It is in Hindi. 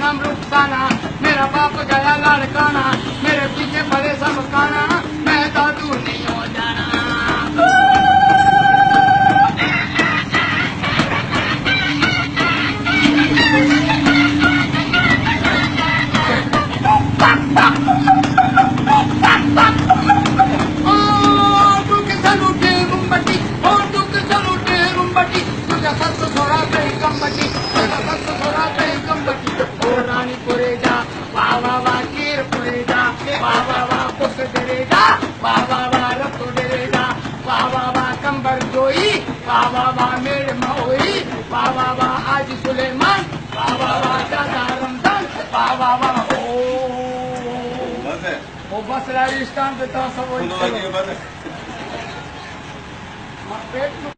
नाम रुखसाना, मेरा बाप गया लड़काना, मेरे पीछे पड़े सब काना, मैं दादू नहीं हो जाना। कंबर जोई बाबा मेरे मोई बाबा आज सुलेमान बाबा दादा रमजान बाबा ओ बस राजस्थान पे तो सब पेट